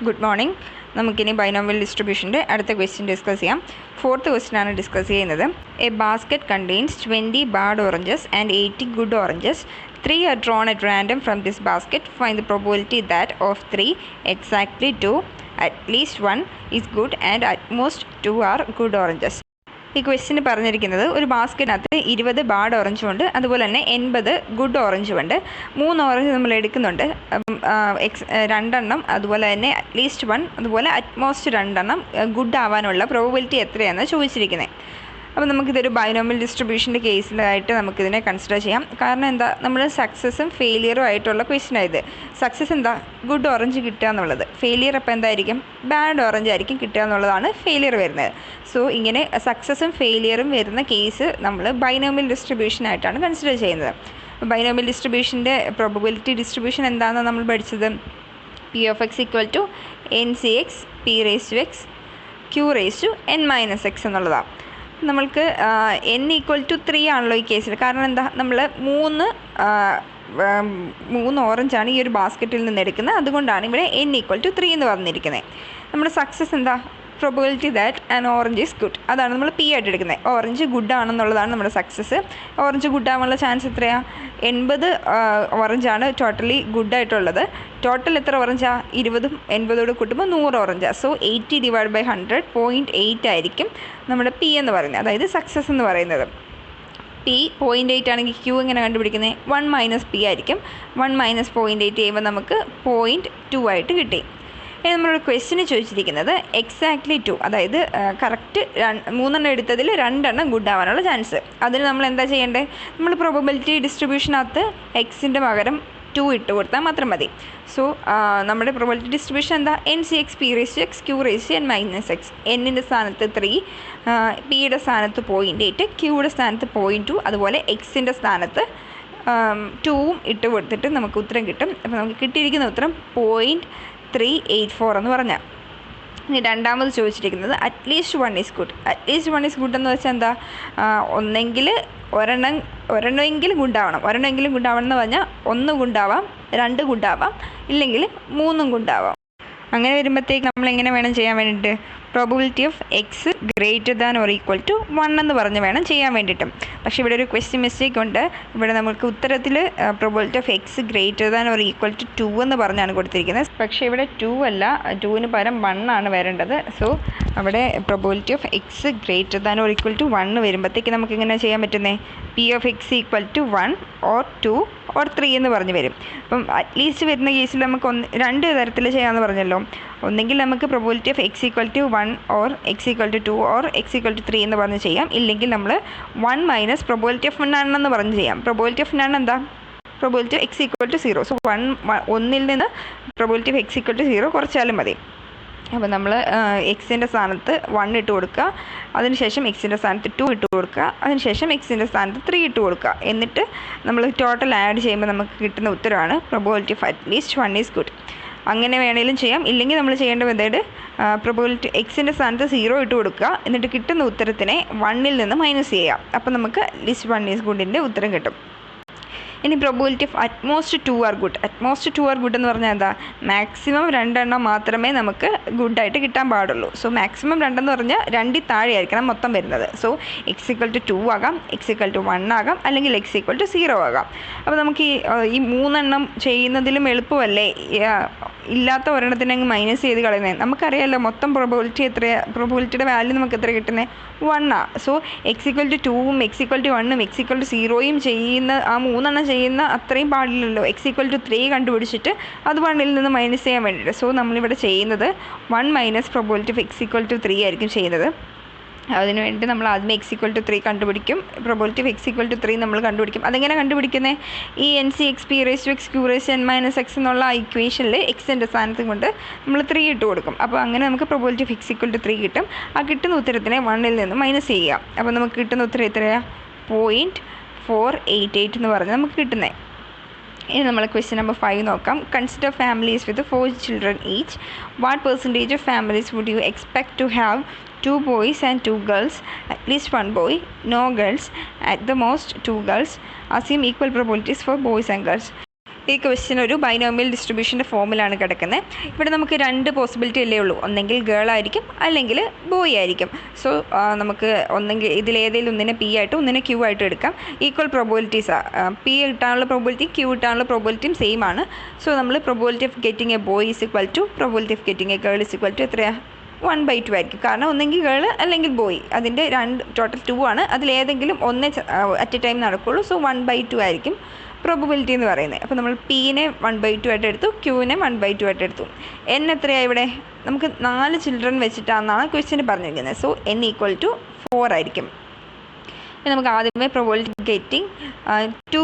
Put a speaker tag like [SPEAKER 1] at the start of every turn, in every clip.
[SPEAKER 1] Good morning. നമുക്കിനി binomial ഡിസ്ട്രിബ്യൂഷൻ്റെ അടുത്ത question discuss ചെയ്യാം. ഫോർത്ത് ക്വസ്റ്റ്യൻ ആണ് ഡിസ്കസ് ചെയ്യുന്നത്. A basket contains 20 bad oranges and 80 good oranges. 3 are drawn at random from this basket. Find the probability that of 3, exactly 2, at least 1 is good and at most 2 are good oranges. ഈ question പറഞ്ഞിരിക്കുന്നത് ഒരു ബാസ്ക്കറ്റിനകത്ത് 20 bad ഓറഞ്ചും ഉണ്ട്, അതുപോലെ തന്നെ 80 good ഓറഞ്ചും ഉണ്ട്. 3 orange നമ്മൾ എടുക്കുന്നുണ്ട്, 2 അതുപോലെ തന്നെ അറ്റ്ലീസ്റ്റ് 1, അതുപോലെ അറ്റ്മോസ്റ്റ് 2 ഗുഡ് ആവാനുള്ള പ്രോബബിലിറ്റി എത്രയാണെന്ന് ചോദിച്ചിരിക്കുന്നത്. അപ്പോൾ നമുക്കിതൊരു ബൈനോമിയൽ ഡിസ്ട്രിബ്യൂഷൻ്റെ കേസിലായിട്ട് നമുക്കിതിനെ കൺസിഡർ ചെയ്യാം. കാരണം എന്താ, നമ്മൾ സക്സസും ഫെയിലിയറും ആയിട്ടുള്ള ക്വസ്റ്റ്യനായത്. സക്സസ് എന്താ, ഗുഡ് ഓറഞ്ച് കിട്ടുക എന്നുള്ളത്. ഫെയിലിയർ അപ്പോൾ എന്തായിരിക്കും, ബാഡ് ഓറഞ്ച് ആയിരിക്കും കിട്ടുക എന്നുള്ളതാണ് ഫെയിലിയർ വരുന്നത്. സോ ഇങ്ങനെ സക്സസും ഫെയിലിയറും വരുന്ന കേസ് നമ്മൾ ബൈനോമിയൽ ഡിസ്ട്രിബ്യൂഷനായിട്ടാണ് കൺസിഡർ ചെയ്യുന്നത്. ബൈനോമിയൽ ഡിസ്ട്രിബ്യൂഷൻ്റെ പ്രോബബിലിറ്റി ഡിസ്ട്രിബ്യൂഷൻ എന്താണെന്ന് നമ്മൾ പഠിച്ചത് P of x equal to NCx P raised to x Q raised to n minus x എന്നുള്ളതാണ്. നമ്മൾക്ക് n equal to 3 ആണല്ലോ ഈ കേസിൽ. കാരണം എന്താ, നമ്മൾ 3 ഓറഞ്ചാണ് ഈ ഒരു ബാസ്ക്കറ്റിൽ നിന്ന് എടുക്കുന്നത്, അതുകൊണ്ടാണ് ഇവിടെ n equal to 3 എന്ന് പറഞ്ഞിരിക്കുന്നത്. നമ്മുടെ സക്സസ് എന്താ, probability that an orange is good, അതാണ് നമ്മൾ P ആയിട്ട് എടുക്കുന്നത്. ഓറഞ്ച് ഗുഡ് ആണെന്നുള്ളതാണ് നമ്മുടെ സക്സസ്. ഓറഞ്ച് ഗുഡ് ആവാനുള്ള ചാൻസ് എത്രയാണ്, 80 ഓറഞ്ചാണ് ടോട്ടലി ഗുഡായിട്ടുള്ളത്. ടോട്ടൽ എത്ര ഓറഞ്ചാണ്, 20ഉം 80ഓട് കൂട്ടുമ്പോൾ 100 ഓറഞ്ചാണ്. സോ 80 ഡിവൈഡ് ബൈ 100 0.8 ആയിരിക്കും നമ്മുടെ P എന്ന് പറയുന്നത്, അതായത് സക്സസ് എന്ന് പറയുന്നത്. P 0.8 ആണെങ്കിൽ Q എങ്ങനെ കണ്ടുപിടിക്കുന്നത്, 1 - P ആയിരിക്കും. 1 - 0.8 ചെയ്യുമ്പോൾ നമുക്ക് 0.2 ആയിട്ട് കിട്ടി. ഇനി നമ്മളൊരു ക്വസ്റ്റ്യന് ചോദിച്ചിരിക്കുന്നത് എക്സാക്ട്ലി 2, അതായത് കറക്റ്റ് 3 എടുത്തതിൽ 2 ഗുഡ് ആവാനുള്ള ചാൻസ്. അതിന് നമ്മൾ എന്താ ചെയ്യേണ്ടത്, നമ്മൾ പ്രോബബിലിറ്റി ഡിസ്ട്രിബ്യൂഷനകത്ത് എക്സിൻ്റെ പകരം 2 ഇട്ട് കൊടുത്താൽ മാത്രം മതി. സോ നമ്മുടെ പ്രോബബിലിറ്റി ഡിസ്ട്രിബ്യൂഷൻ എന്താ, NCx P raised to x Q raised to n minus x. എന്നിൻ്റെ സ്ഥാനത്ത് 3, പിയുടെ സ്ഥാനത്ത് 0.8, ക്യൂയുടെ സ്ഥാനത്ത് 0.2, അതുപോലെ എക്സിൻ്റെ സ്ഥാനത്ത് 2ഉം ഇട്ട് കൊടുത്തിട്ട് നമുക്ക് ഉത്തരം കിട്ടും. അപ്പോൾ നമുക്ക് കിട്ടിയിരിക്കുന്ന ഉത്തരം 0.384 എന്ന് പറഞ്ഞാൽ. ഇനി രണ്ടാമത് ചോദിച്ചിരിക്കുന്നത് at least 1 is good. At least 1 is good എന്ന് വെച്ചാൽ എന്താ, ഒന്നെങ്കിൽ ഒരെണ്ണമെങ്കിലും ഗുഡാവണം. ഒരെണ്ണമെങ്കിലും ഗുഡാവണം എന്ന് പറഞ്ഞാൽ 1 ഗുഡാവാം, 2 ഗുഡാവാം, ഇല്ലെങ്കിൽ 3 ഗുഡാവാം. അങ്ങനെ വരുമ്പോഴത്തേക്ക് നമ്മൾ എങ്ങനെ വേണം ചെയ്യാൻ വേണ്ടിയിട്ട്, probability of x greater than or equal to 1 എന്ന് പറഞ്ഞ് വേണം ചെയ്യാൻ വേണ്ടിയിട്ടും. പക്ഷേ ഇവിടെ ഒരു ക്വസ്റ്റ്യൻ മിസ്റ്റേക്ക് ഉണ്ട്. ഇവിടെ നമുക്ക് ഉത്തരത്തിൽ probability of x greater than or equal to 2 എന്ന് പറഞ്ഞാണ് കൊടുത്തിരിക്കുന്നത്. പക്ഷേ ഇവിടെ 2 അല്ല, 2ന് പകരം 1 ആണ് വരേണ്ടത്. സോ അവിടെ probability of x greater than or equal to 1 വരുമ്പോഴത്തേക്ക് നമുക്ക് എങ്ങനെ ചെയ്യാൻ പറ്റുന്നത്, P of x equal to 1 or 2 or 3 എന്ന് പറഞ്ഞ് വരും. അപ്പം അറ്റ്ലീസ്റ്റ് വരുന്ന കേസിൽ നമുക്ക് 2 തരത്തിൽ ചെയ്യാമെന്ന് പറഞ്ഞല്ലോ. ഒന്നെങ്കിൽ നമുക്ക് probability of x equal to 1 or x equal to 2 or x equal to 3 എന്ന് പറഞ്ഞ് ചെയ്യാം. ഇല്ലെങ്കിൽ നമ്മൾ 1 മൈനസ് പ്രോബബിലിറ്റി ഓഫ് നൺ എന്ന് പറഞ്ഞ് ചെയ്യാം. പ്രോബബിലിറ്റി ഓഫ് നൺ എന്താ, probability of x equal to 0. So 1 നിന്ന് probability of x equal to 0 കുറച്ചാലും മതി. അപ്പോൾ നമ്മൾ എക്സിൻ്റെ സ്ഥാനത്ത് 1 ഇട്ട് കൊടുക്കുക, അതിനുശേഷം എക്സിൻ്റെ സ്ഥാനത്ത് 2 ഇട്ട് കൊടുക്കുക, അതിനുശേഷം എക്സിൻ്റെ സ്ഥാനത്ത് 3 ഇട്ട് കൊടുക്കുക. എന്നിട്ട് നമ്മൾ ടോട്ടൽ ആഡ് ചെയ്യുമ്പോൾ നമുക്ക് കിട്ടുന്ന ഉത്തരമാണ് probability of at least 1 is good. അങ്ങനെ വേണമെങ്കിലും ചെയ്യാം. ഇല്ലെങ്കിൽ നമ്മൾ ചെയ്യേണ്ട മെത്തേഡ് പ്രോബബിലിറ്റി എക്സിൻ്റെ സ്ഥാനത്ത് 0 ഇട്ട് കൊടുക്കുക, എന്നിട്ട് കിട്ടുന്ന ഉത്തരത്തിനെ 1-ൽ നിന്ന് മൈനസ് ചെയ്യുക. അപ്പോൾ നമുക്ക് അറ്റ്ലീസ്റ്റ് 1 ഈസ് ഗുഡിൻ്റെ ഉത്തരം കിട്ടും. ഇനി probability of utmost 2 are good. Utmost 2 are good എന്ന് പറഞ്ഞാൽ എന്താ, മാക്സിമം 2 മാത്രമേ നമുക്ക് ഗുഡായിട്ട് കിട്ടാൻ പാടുള്ളൂ. സോ മാക്സിമം 2 എന്ന് പറഞ്ഞാൽ 2-ൽ താഴെ ആയിരിക്കണം മൊത്തം വരുന്നത്. സോ എക്സ് ഈക്വൽ ടു 2 ആകാം, എക്സ് ഈക്വൽ ടു 1 ആകാം, അല്ലെങ്കിൽ എക്സ് ഈക്വൽ ടു 0 ആകാം. അപ്പോൾ നമുക്ക് ഈ 3 ചെയ്യുന്നതിലും എളുപ്പമല്ലേ ഇല്ലാത്ത ഒരെണ്ണത്തിനെ അങ്ങ് മൈനസ് ചെയ്ത് കളയുന്നത്. നമുക്കറിയാമല്ലോ മൊത്തം പ്രോബബിലിറ്റി എത്രയാണ്, പ്രോബബിലിറ്റിയുടെ വാല്യൂ നമുക്ക് എത്ര കിട്ടുന്നത്, 1 ആണ്. സോ എക്സ് ഈക്വൽ ടു 2ഉം എക്സ് ഈക്വൽ ടു 1ഉം എക്സ് ഈക്വൽ ടു 0യും ചെയ്യുന്ന ആ 3 ചെയ്യുന്ന അത്രയും പാടില്ലല്ലോ. എക്സ് ഈക്വൽ ടു 3 കണ്ടുപിടിച്ചിട്ട് അത് 1-ൽ നിന്ന് മൈനസ് ചെയ്യാൻ വേണ്ടിയിട്ട്. സോ നമ്മളിവിടെ ചെയ്യുന്നത് 1 minus probability of x equal to 3 ആയിരിക്കും ചെയ്യുന്നത്. അതിന് വേണ്ടി നമ്മൾ ആദ്യമേ എക്സ് ഈക്വൽ ടു 3 കണ്ടുപിടിക്കും. Probability of x equal to 3 നമ്മൾ കണ്ടുപിടിക്കും. അതെങ്ങനെ കണ്ടുപിടിക്കുന്നത്, ഈ NCx P raised to x Q raised to n minus x എന്നുള്ള ഇക്വേഷനിൽ എക്സിൻ്റെ സ്ഥാനത്ത് കൊണ്ട് നമ്മൾ 3 ഇട്ട് കൊടുക്കും. അപ്പോൾ അങ്ങനെ നമുക്ക് probability of x equal to 3 കിട്ടും. ആ കിട്ടുന്ന ഉത്തരത്തിനെ 1-ൽ നിന്ന് മൈനസ് ചെയ്യുക. അപ്പോൾ നമുക്ക് കിട്ടുന്ന ഉത്തരം എത്രയാണ്, 0.488 എന്ന് പറഞ്ഞ് നമുക്ക് കിട്ടുന്നത്. ഇനി നമ്മൾ ക്വസ്റ്റ്യൻ നമ്പർ 5 നോക്കാം. Consider families with 4 children each. What percentage of families would you expect to have 2 boys and 2 girls, at least 1 boy, no girls, at the most 2 girls. Assume equal probabilities for boys and girls. ഈ question ഒരു binomial ഡിസ്ട്രിബ്യൂഷൻ്റെ ഫോമിലാണ് കിടക്കുന്നത്. ഇവിടെ നമുക്ക് രണ്ട് possibility അല്ലേ ഉള്ളൂ, ഒന്നെങ്കിൽ ഗേൾ ആയിരിക്കും അല്ലെങ്കിൽ ബോയ് ആയിരിക്കും. സോ നമുക്ക് ഒന്നെങ്കിൽ ഇതിലേതെങ്കിലും ഒന്നിനെ പി ആയിട്ടും ഒന്നിനെ ക്യൂ ആയിട്ടും എടുക്കാം. ഈക്വൽ പ്രോബിലിറ്റീസാണ്, പി കിട്ടാനുള്ള പ്രോബിലിറ്റി ക്യൂ കിട്ടാനുള്ള പ്രോബിലിറ്റിയും സെയിം ആണ്. സോ നമ്മൾ probability of getting a boy is equal to probability of getting a girl is equal to എത്രയാണ്? 1/2 ആയിരിക്കും. കാരണം ഒന്നെങ്കിൽ ഗേൾ അല്ലെങ്കിൽ ബോയ്, അതിൻ്റെ ടോട്ടൽ 2 ആണ്. അതിലേതെങ്കിലും ഒന്നേ അറ്റ് എ ടൈം നടക്കുകയുള്ളൂ. സോ 1/2 ആയിരിക്കും പ്രോബിലിറ്റി എന്ന് പറയുന്നത്. അപ്പോൾ നമ്മൾ പീനെ 1/2 ആയിട്ട് എടുത്തു, ക്യൂവിനെ 1/2 ആയിട്ട് എടുത്തു. എൻ എത്രയാണ് ഇവിടെ? നമുക്ക് 4 ചിൽഡ്രൻ വെച്ചിട്ടാണെന്നാണ് ക്വസ്റ്റ്യൻ പറഞ്ഞിരിക്കുന്നത്. സോ n ഈക്വൽ ടു 4 ആയിരിക്കും. നമുക്ക് ആദ്യമേ പ്രോബിലിറ്റി ഗെറ്റിംഗ് 2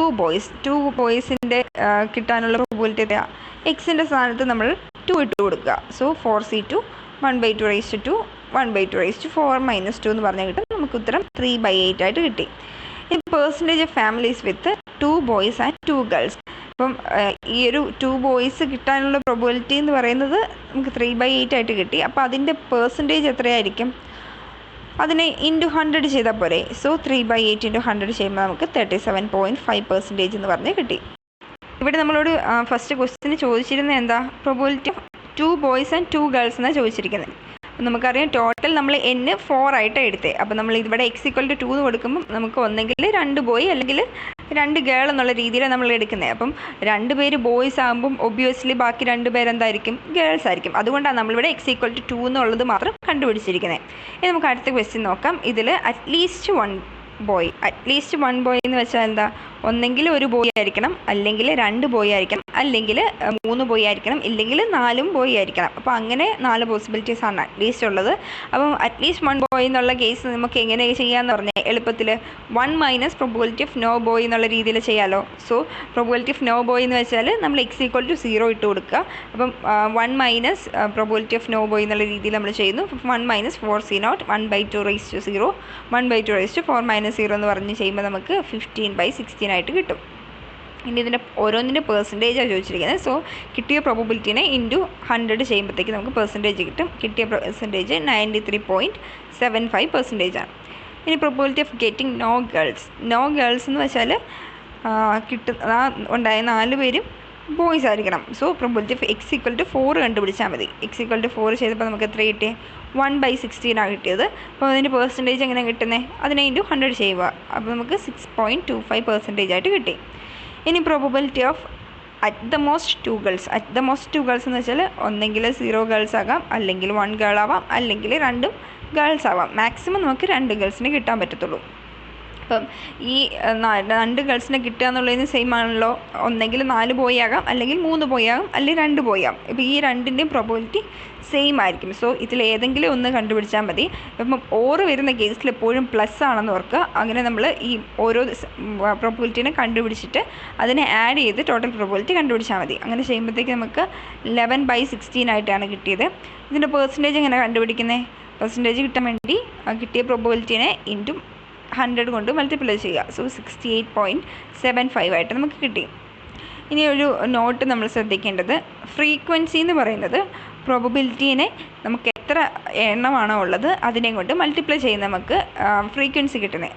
[SPEAKER 1] ബോയ്സിൻ്റെ കിട്ടാനുള്ള പ്രോബിലിറ്റി എത്രയാണ്? എക്സിൻ്റെ സ്ഥാനത്ത് നമ്മൾ 2 ഇട്ട് കൊടുക്കുക. സോ 4c2 1/2 1/2 4 - 2 എന്ന് പറഞ്ഞാൽ കിട്ടും. നമുക്ക് ഉത്തരം 3/8 ആയിട്ട് കിട്ടി. ഈ percentage of families with 2 boys and 2 girls. അപ്പം ഈ ഒരു 2 ബോയ്സ് കിട്ടാനുള്ള പ്രോബിലിറ്റി എന്ന് പറയുന്നത് നമുക്ക് 3/8 ആയിട്ട് കിട്ടി. അപ്പോൾ അതിൻ്റെ പെർസെൻറ്റേജ് എത്രയായിരിക്കും? അതിനെ ഇൻറ്റു 100 ചെയ്താൽ പോരെ. സോ 3/8 × 100 ചെയ്യുമ്പോൾ നമുക്ക് 37.5% എന്ന് പറഞ്ഞ് കിട്ടി. ഇവിടെ നമ്മളോട് ഫസ്റ്റ് ക്വസ്റ്റ്യന് ചോദിച്ചിരുന്നത് എന്താ? Probability of 2 boys and 2 girls എന്നാണ് ചോദിച്ചിരിക്കുന്നത്. നമുക്കറിയാം ടോട്ടൽ നമ്മൾ n 4 ആയിട്ടാണ് എടുത്തത്. അപ്പോൾ നമ്മൾ ഇവിടെ x = 2 എന്ന് കൊടുക്കുമ്പോൾ നമുക്ക് ഒന്നെങ്കിൽ 2 ബോയ് അല്ലെങ്കിൽ 2 ഗേൾ എന്നുള്ള രീതിയിലാണ് നമ്മൾ എടുക്കുന്നത്. അപ്പം 2 പേര് ബോയ്സ് ആകുമ്പം ഒബ്വിയസ്ലി ബാക്കി 2 പേരെന്തായിരിക്കും? ഗേൾസ് ആയിരിക്കും. അതുകൊണ്ടാണ് നമ്മളിവിടെ x = 2 എന്നുള്ളത് മാത്രം കണ്ടുപിടിച്ചിരിക്കുന്നത്. ഇനി നമുക്ക് അടുത്ത ക്വസ്റ്റ്യൻ നോക്കാം. ഇതിൽ അറ്റ്ലീസ്റ്റ് 1 ബോയ് എന്ന് വെച്ചാൽ എന്താ? ഒന്നെങ്കിൽ ഒരു ബോയ് ആയിരിക്കണം, അല്ലെങ്കിൽ 2 ബോയ് ആയിരിക്കണം, അല്ലെങ്കിൽ 3 ബോയ് ആയിരിക്കണം, ഇല്ലെങ്കിൽ 4 ബോയ് ആയിരിക്കണം. അപ്പോൾ അങ്ങനെ 4 പോസിബിലിറ്റീസാണ് അറ്റ്ലീസ്റ്റ് ഉള്ളത്. അപ്പം അറ്റ്ലീസ്റ്റ് 1 ബോയ് എന്നുള്ള കേസ് നമുക്ക് എങ്ങനെ ചെയ്യാമെന്ന് പറഞ്ഞാൽ എളുപ്പത്തിൽ 1 - പ്രോബിലിറ്റി ഓഫ് നോ ബോയ് എന്നുള്ള രീതിയിൽ ചെയ്യാമല്ലോ. So probability of no boy എന്ന് വെച്ചാൽ നമ്മൾ x = 0 ഇട്ട് കൊടുക്കുക. അപ്പം 1 - പ്രോബിലിറ്റി ഓഫ് നോ ബോയ് എന്നുള്ള രീതിയിൽ നമ്മൾ ചെയ്യുന്നു. 1 - 4c0 1/2 1/2 4 - 0 എന്ന് പറഞ്ഞ് ചെയ്യുമ്പോൾ നമുക്ക് 15/16 ആയിട്ട് കിട്ടും. ഇനി ഇതിൻ്റെ ഓരോന്നിൻ്റെ പെർസെൻറ്റേജാണ് ചോദിച്ചിരിക്കുന്നത്. സോ കിട്ടിയ പ്രോബിലിറ്റീനെ ഇൻറ്റു 100 ചെയ്യുമ്പോഴത്തേക്ക് നമുക്ക് പെർസെൻറ്റേജ് കിട്ടും. കിട്ടിയ പെർസെൻറ്റേജ് 93.75% ആണ്. ഇനി probability of getting no girls എന്ന് വെച്ചാൽ ഉണ്ടായ 4 പേരും ബോയ്സ് ആയിരിക്കണം. സോ പ്രോബിലിറ്റി ഓഫ് x = 4 കണ്ടുപിടിച്ചാൽ മതി. x = 4 ചെയ്തപ്പോൾ നമുക്ക് എത്ര കിട്ടിയത്? 1/16 ആണ് കിട്ടിയത്. അപ്പോൾ അതിൻ്റെ പെർസെൻറ്റേജ് എങ്ങനെ കിട്ടുന്നത്? അതിനെ ഇൻറ്റു 100 ചെയ്യുക. അപ്പോൾ നമുക്ക് 6.25% ആയിട്ട് കിട്ടി. ഇനി probability of at the most 2 girls എന്ന് വെച്ചാൽ ഒന്നെങ്കിൽ 0 ഗേൾസ് ആകാം, അല്ലെങ്കിൽ 1 ഗേൾ ആവാം, അല്ലെങ്കിൽ 2 ഗേൾസ് ആവാം. മാക്സിമം നമുക്ക് 2 ഗേൾസിനെ കിട്ടാൻ പറ്റത്തുള്ളൂ. അപ്പം ഈ 2 ഗേൾസിനെ കിട്ടുക എന്നുള്ളതിന് സെയിം ആണല്ലോ. ഒന്നെങ്കിൽ 4 ബോയ് ആകാം, അല്ലെങ്കിൽ 3 ബോയ് ആകും, അല്ലെങ്കിൽ 2 ബോയ് ആകും. ഇപ്പോൾ ഈ രണ്ടിൻ്റെയും പ്രോബിലിറ്റി സെയിം ആയിരിക്കും. സോ ഇതിലേതെങ്കിലും ഒന്ന് കണ്ടുപിടിച്ചാൽ മതി. ഇപ്പം ഓറ് വരുന്ന കേസിൽ എപ്പോഴും പ്ലസ് ആണെന്ന് ഓർക്കുക. അങ്ങനെ നമ്മൾ ഈ ഓരോ പ്രോബിലിറ്റീനെ കണ്ടുപിടിച്ചിട്ട് അതിനെ ആഡ് ചെയ്ത് ടോട്ടൽ പ്രോബിലിറ്റി കണ്ടുപിടിച്ചാൽ മതി. അങ്ങനെ ചെയ്യുമ്പോഴത്തേക്ക് നമുക്ക് 11/16 ആയിട്ടാണ് കിട്ടിയത്. ഇതിൻ്റെ പെർസെൻറ്റേജ് എങ്ങനെ കണ്ടുപിടിക്കുന്നത്? പെർസെൻറ്റേജ് കിട്ടാൻ വേണ്ടി കിട്ടിയ പ്രോബിലിറ്റീനെ ഇൻറ്റു 100 കൊണ്ട് മൾട്ടിപ്ലൈ ചെയ്യുക. സോ 68.75 ആയിട്ട് നമുക്ക് കിട്ടി. ഇനി ഒരു നോട്ട് നമ്മൾ ശ്രദ്ധിക്കേണ്ടത്, ഫ്രീക്വൻസി എന്ന് പറയുന്നത് പ്രോബബിലിറ്റീനെ നമുക്ക് എത്ര എണ്ണമാണോ ഉള്ളത് അതിനെ കൊണ്ട് മൾട്ടിപ്ലൈ ചെയ്യുന്ന നമുക്ക് ഫ്രീക്വൻസി കിട്ടുന്നത്.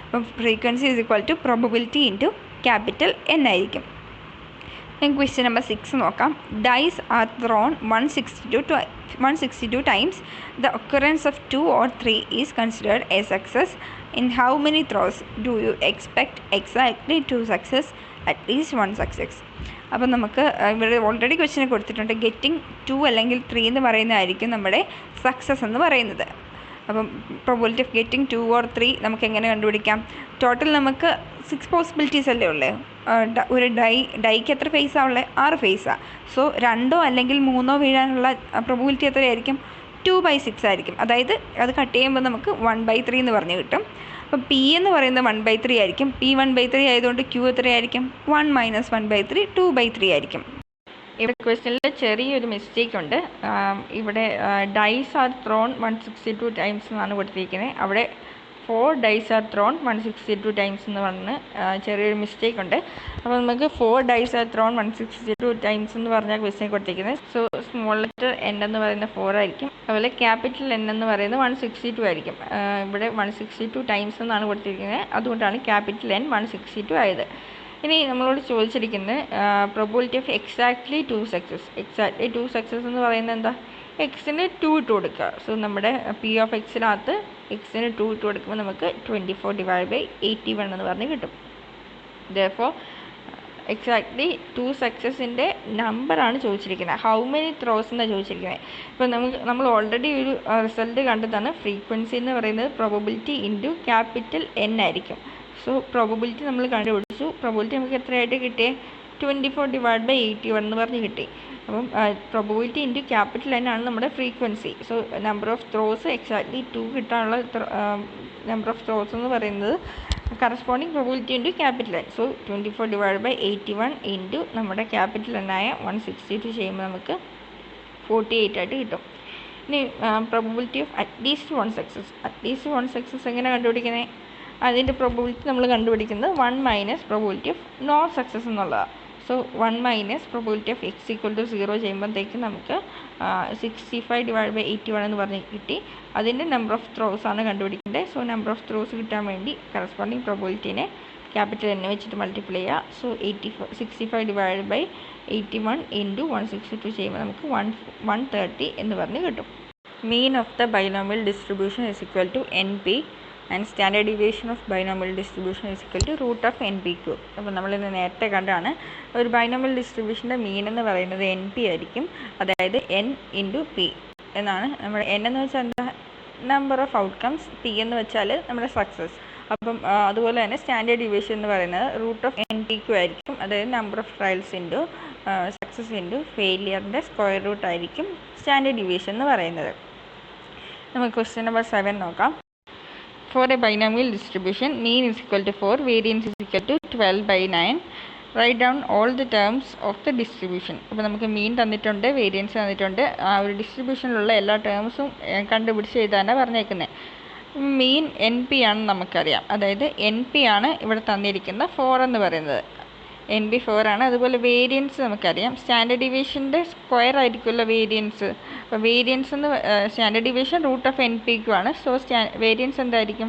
[SPEAKER 1] അപ്പം frequency is equal to probability into capital N ആയിരിക്കും. ക്വസ്റ്റ്യൻ നമ്പർ 6 നോക്കാം. Dice are thrown 162 times. The occurrence of 2 or 3 is considered a success. In how many throws do you expect exactly to success at least 1 success? അപ്പം നമുക്ക് ഇവിടെ already question കൊടുത്തിട്ടുണ്ട്. Getting 2 അല്ലെങ്കിൽ 3 എന്ന് പറയുന്നതായിരിക്കും നമ്മുടെ സക്സസ് എന്ന് പറയുന്നത്. അപ്പം പ്രോബിലിറ്റി ഓഫ് ഗെറ്റിംഗ് 2 or 3 നമുക്ക് എങ്ങനെ കണ്ടുപിടിക്കാം? ടോട്ടൽ നമുക്ക് 6 പോസിബിലിറ്റീസ് അല്ലേ ഉള്ളത്. ഒരു ഡൈക്ക് എത്ര ഫേസാണ് ഉള്ളത്? 6 ഫേസാണ്. സോ 2 അല്ലെങ്കിൽ 3 വീഴാനുള്ള പ്രോബിലിറ്റി എത്രയായിരിക്കും? 2/6 ആയിരിക്കും. അതായത് അത് കട്ട് ചെയ്യുമ്പോൾ നമുക്ക് 1/3 എന്ന് പറഞ്ഞ് കിട്ടും. അപ്പോൾ പി എന്ന് പറയുന്നത് 1/3 ആയിരിക്കും. പി 1/3 ആയതുകൊണ്ട് ക്യൂ എത്രയായിരിക്കും? 1 - 1/3 2/3 ആയിരിക്കും. ഇവിടെ ക്വസ്റ്റ്യനിൽ ചെറിയൊരു മിസ്റ്റേക്ക് ഉണ്ട്. ഇവിടെ ഡൈസ് ആർ ത്രോൺ 162 ടൈംസ് എന്നാണ് കൊടുത്തിരിക്കുന്നത്. അവിടെ 4 ഡൈസ് ആർ ത്രോൺ 162 ടൈംസ് എന്ന് പറഞ്ഞ് ചെറിയൊരു മിസ്റ്റേക്ക് ഉണ്ട്. അപ്പോൾ നമുക്ക് 4 ഡൈസ് ആർ ത്രോൺ 162 ടൈംസ് എന്ന് പറഞ്ഞാൽ ക്വസ്റ്റ്യൻ കൊടുത്തിരിക്കുന്നത്. സോ സ്മോൾ ലെറ്റർ N എന്ന് പറയുന്നത് 4 ആയിരിക്കും. അതുപോലെ ക്യാപിറ്റൽ N എന്ന് പറയുന്നത് 162 ആയിരിക്കും. ഇവിടെ 162 ടൈംസ് എന്നാണ് കൊടുത്തിരിക്കുന്നത്. അതുകൊണ്ടാണ് ക്യാപിറ്റൽ N 162 ആയത്. ഇനി നമ്മളോട് ചോദിച്ചിരിക്കുന്നത് probability of exactly 2 success. Exactly 2 success എന്ന് പറയുന്നത് എന്താ? എക്സിന് 2 ഇട്ട് കൊടുക്കുക. സോ നമ്മുടെ പി ഓഫ് എക്സിനകത്ത് എക്സിന് 2 ഇട്ട് കൊടുക്കുമ്പോൾ നമുക്ക് 24/81 എന്ന് പറഞ്ഞ് കിട്ടും. ദെയർഫോർ എക്സാക്ട്ലി 2 സക്സസിൻ്റെ നമ്പറാണ് ചോദിച്ചിരിക്കുന്നത്. ഹൗ മെനി ത്രോസ് എന്നാണ് ചോദിച്ചിരിക്കുന്നത്. ഇപ്പോൾ നമ്മൾ ഓൾറെഡി ഒരു റിസൾട്ട് കണ്ടതാണ്. ഫ്രീക്വൻസി എന്ന് പറയുന്നത് പ്രോബബിലിറ്റി ഇൻറ്റു ക്യാപിറ്റൽ N ആയിരിക്കും. സോ പ്രോബബിലിറ്റി നമ്മൾ കണ്ടുപിടിച്ചു. പ്രോബബിലിറ്റി നമുക്ക് എത്രയായിട്ട് കിട്ടിയേ? 24/81 എന്ന് പറഞ്ഞ് കിട്ടി. അപ്പം പ്രോബബിലിറ്റി ഇൻറ്റു ക്യാപിറ്റൽ N ആണ് നമ്മുടെ frequency. So number of throws exactly 2 കിട്ടാനുള്ള നമ്പർ ഓഫ് ത്രോസ് എന്ന് പറയുന്നത് corresponding probability into capital N. So 24/81 into നമ്മുടെ ക്യാപിറ്റൽ N ആയ 162 ചെയ്യുമ്പോൾ നമുക്ക് 48 ആയിട്ട് കിട്ടും. ഇനി probability of at least 1 success. At least 1 success എങ്ങനെ കണ്ടുപിടിക്കുന്നത്? അതിൻ്റെ പ്രോബബിലിറ്റി നമ്മൾ കണ്ടുപിടിക്കുന്നത് 1 minus probability of no success എന്നുള്ളതാണ്. So 1 minus probability of x = 0 ചെയ്യുമ്പോഴത്തേക്ക് നമുക്ക് 65/81 എന്ന് പറഞ്ഞ് കിട്ടി. അതിൻ്റെ നമ്പർ ഓഫ് ത്രോസ് ആണ് കണ്ടുപിടിക്കേണ്ടത്. സോ നമ്പർ ഓഫ് ത്രോസ് കിട്ടാൻ വേണ്ടി കറസ്പോണ്ടിങ് പ്രോബബിലിറ്റിനെ ക്യാപിറ്റൽ N വെച്ചിട്ട് മൾട്ടിപ്ലൈ ചെയ്യുക. സോ 65/81 ഇൻറ്റു 162 ചെയ്യുമ്പോൾ നമുക്ക് 130 എന്ന് പറഞ്ഞ് കിട്ടും. Mean of the binomial distribution is equal to NP and standard deviation of binomial distribution is equal to √(NP)Q. അപ്പോൾ നമ്മളിന്ന് നേരത്തെ കണ്ടാണ് ഒരു ബൈനോമിയൽ ഡിസ്ട്രിബ്യൂഷൻ്റെ മീൻ എന്ന് പറയുന്നത് NP ആയിരിക്കും. അതായത് N × P എന്നാണ്. നമ്മുടെ N എന്ന് വെച്ചാൽ എന്താ? Number of outcomes. P എന്ന് വെച്ചാൽ നമ്മുടെ സക്സസ്. അപ്പം അതുപോലെ തന്നെ സ്റ്റാൻഡേർഡ് ഡീവിയേഷൻ എന്ന് പറയുന്നത് √(NP)Q ആയിരിക്കും. അതായത് number of trials into success into ഫെയിലിയറിൻ്റെ സ്ക്വയർ റൂട്ട് ആയിരിക്കും സ്റ്റാൻഡേർഡ് ഡീവിയേഷൻ എന്ന് പറയുന്നത്. നമുക്ക് ക്വസ്റ്റ്യൻ നമ്പർ 7 നോക്കാം. For a binomial distribution, mean is equal to 4, variance is equal to 12/9. Write down all the terms of the distribution. അപ്പോൾ നമുക്ക് മീൻ തന്നിട്ടുണ്ട്, variance തന്നിട്ടുണ്ട്. ആ ഒരു ഡിസ്ട്രിബ്യൂഷനിലുള്ള എല്ലാ ടേംസും കണ്ടുപിടിച്ച് എഴുതാനാണ് പറഞ്ഞേക്കുന്നത്. മീൻ NP ആണെന്ന് നമുക്കറിയാം. അതായത് NP ആണ് ഇവിടെ തന്നിരിക്കുന്ന 4 എന്ന് പറയുന്നത്. NP 4 ആണ്. അതുപോലെ വേരിയൻസ് നമുക്കറിയാം. സ്റ്റാൻഡേർഡ് ഡീവിയേഷൻ്റെ സ്ക്വയർ ആയിരിക്കുമല്ലോ വേരിയൻസ്. അപ്പോൾ വേരിയൻസ് എന്ന് സ്റ്റാൻഡേർഡ് ഡീവിയേഷൻ √(NP)Q ആണ്. സോ വേരിയൻസ് എന്തായിരിക്കും?